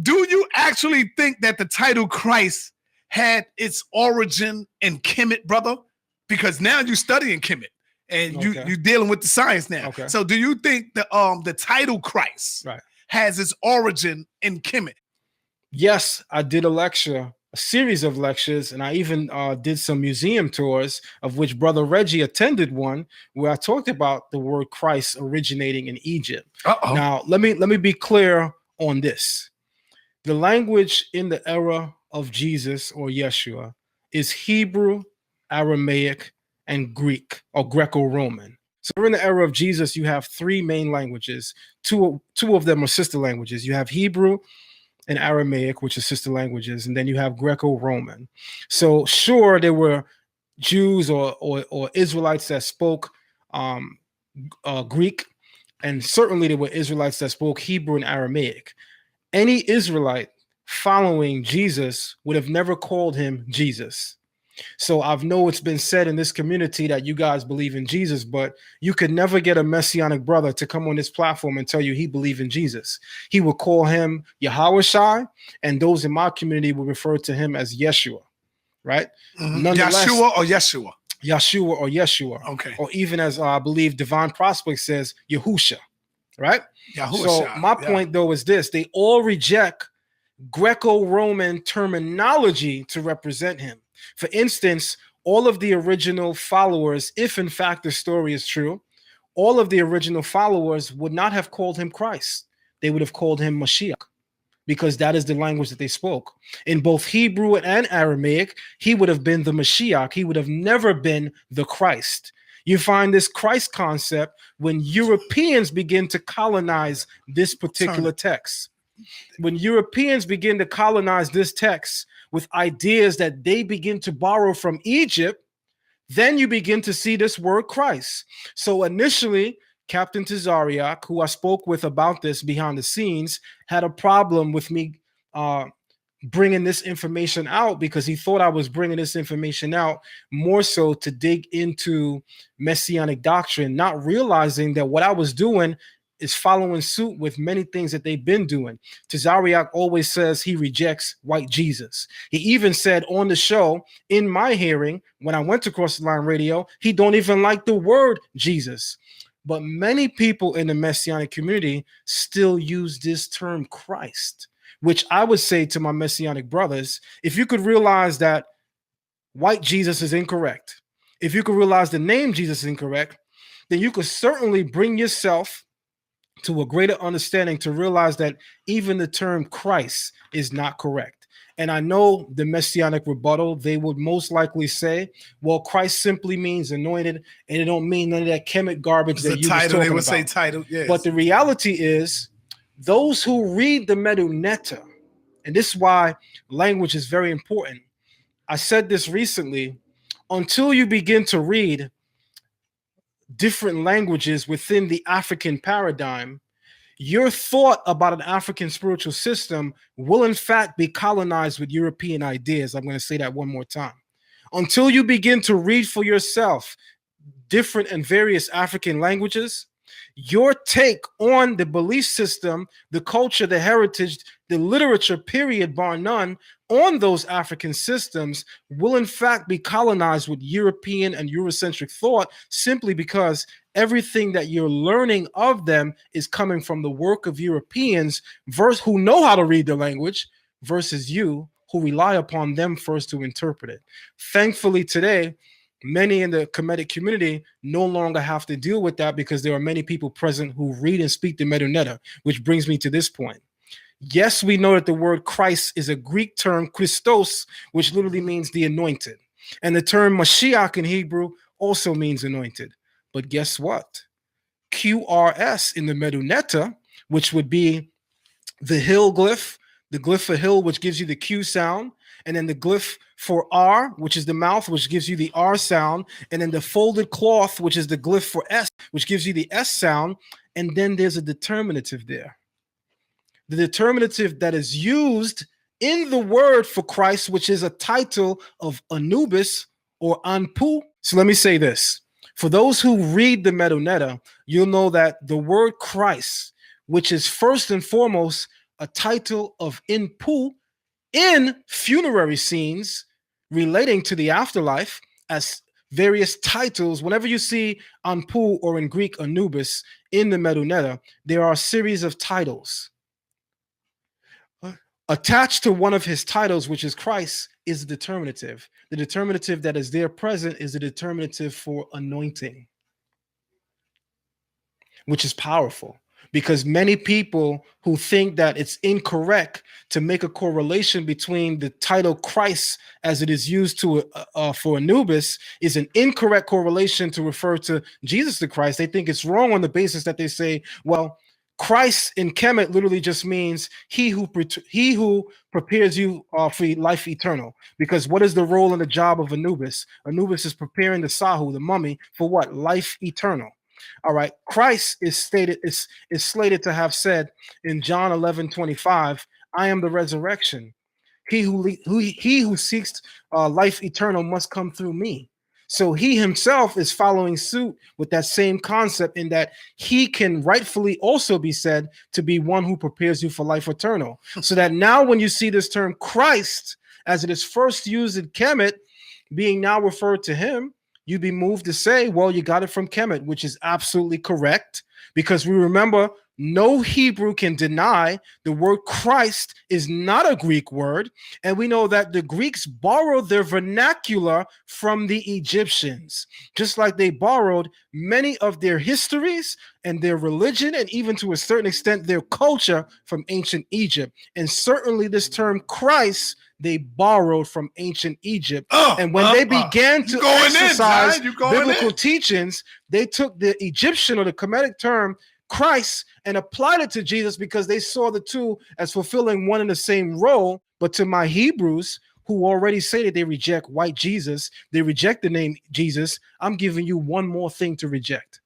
do you actually think that the title Christ had its origin in Kemet, brother? Because now you're studying Kemet and you're dealing with the science now. Okay. So do you think the title Christ has its origin in Kemet? Yes, I did a series of lectures, and I even did some museum tours, of which Brother Reggie attended one, where I talked about the word Christ originating in Egypt. Now, let me be clear on this. The language in the era of Jesus or Yeshua is Hebrew, Aramaic, and Greek or Greco-Roman. So in the era of Jesus, you have three main languages. Two of them are sister languages. You have Hebrew and Aramaic, which is sister languages, and then you have Greco-Roman. So sure, there were Jews or Israelites that spoke Greek, and certainly there were Israelites that spoke Hebrew and Aramaic. Any Israelite following Jesus would have never called him Jesus. So I know it's been said in this community that you guys believe in Jesus, but you could never get a Messianic brother to come on this platform and tell you he believed in Jesus. He would call him 𝑔𝑦𝑒ℎ𝑢ah, and those in my community would refer to him as Yeshua, right? Yeshua or Yeshua? Yeshua or Yeshua. Okay. Or even as I believe Divine Prospect says, Yahusha, right? So my point though is this: they all reject Greco-Roman terminology to represent him. For instance, all of the original followers, if in fact the story is true, all of the original followers would not have called him Christ. They would have called him Mashiach, because that is the language that they spoke. In both Hebrew and Aramaic, he would have been the Mashiach. He would have never been the Christ. You find this Christ concept when Europeans begin to colonize this particular text. When Europeans begin to colonize this text with ideas that they begin to borrow from Egypt, then you begin to see this word Christ. So initially, Captain 𝑓𝅎𝑅𝓐𝓏, who I spoke with about this behind the scenes, had a problem with me bringing this information out, because he thought I was bringing this information out more so to dig into Messianic doctrine, not realizing that what I was doing is following suit with many things that they've been doing. 𝑓𝅎𝑅𝓐𝓏 always says he rejects white Jesus. He even said on the show, in my hearing, when I went to Cross the Line Radio, he don't even like the word Jesus. But many people in the Messianic community still use this term Christ, which I would say to my Messianic brothers, if you could realize that white Jesus is incorrect, if you could realize the name Jesus is incorrect, then you could certainly bring yourself to a greater understanding to realize that even the term Christ is not correct. And I know the Messianic rebuttal, they would most likely say, well, Christ simply means anointed, and it don't mean none of that Kemet garbage that you was talking about. They would say title, yes. But the reality is, those who read the 𝑚eduNetha, and this is why language is very important. I said this recently, until you begin to read different languages within the African paradigm, your thought about an African spiritual system will in fact be colonized with European ideas. I'm going to say that one more time. Until you begin to read for yourself different and various African languages, your take on the belief system, the culture, the heritage, the literature, period, bar none, on those African systems will in fact be colonized with European and Eurocentric thought, simply because everything that you're learning of them is coming from the work of Europeans who know how to read the language, versus you who rely upon them first to interpret it. Thankfully today, many in the Kemetic community no longer have to deal with that, because there are many people present who read and speak the 𝑚eduNetha, which brings me to this point. Yes, we know that the word Christ is a Greek term, Christos, which literally means the anointed. And the term Mashiach in Hebrew also means anointed. But guess what? QRS in the 𝑚eduNetha, which would be the hill glyph, the glyph for hill, which gives you the Q sound, and then the glyph for R, which is the mouth, which gives you the R sound, and then the folded cloth, which is the glyph for S, which gives you the S sound, and then there's a determinative there. The determinative that is used in the word for Christ, which is a title of Anubis or Inpu. So let me say this. For those who read the 𝑚eduNetha, you'll know that the word Christ, which is first and foremost a title of Inpu in funerary scenes relating to the afterlife as various titles. Whenever you see Anpu, or in Greek Anubis, in the Medunetta, there are a series of titles. Attached to one of his titles, which is Christ, is the determinative. The determinative that is there present is the determinative for anointing, which is powerful, because many people who think that it's incorrect to make a correlation between the title Christ as it is used to for Anubis is an incorrect correlation to refer to Jesus the Christ. They think it's wrong on the basis that they say, well, Christ in Kemet literally just means he who prepares you for life eternal. Because what is the role and the job of Anubis? Anubis is preparing the Sahu, the mummy, for what? Life eternal. All right. Christ is slated to have said in John 11:25, I am the resurrection. He who seeks life eternal must come through me. So he himself is following suit with that same concept, in that he can rightfully also be said to be one who prepares you for life eternal. So that now when you see this term Christ, as it is first used in Kemet, being now referred to him, you'd be moved to say, well, you got it from Kemet, which is absolutely correct, because we remember no Hebrew can deny the word Christ is not a Greek word. And we know that the Greeks borrowed their vernacular from the Egyptians, just like they borrowed many of their histories and their religion, and even to a certain extent their culture, from ancient Egypt. And certainly this term Christ they borrowed from ancient Egypt. And when they began to exercise biblical teachings, they took the Egyptian or the Kemetic term Christ and applied it to Jesus, because they saw the two as fulfilling one and the same role. But to my Hebrews, who already say that they reject white Jesus, they reject the name Jesus, I'm giving you one more thing to reject.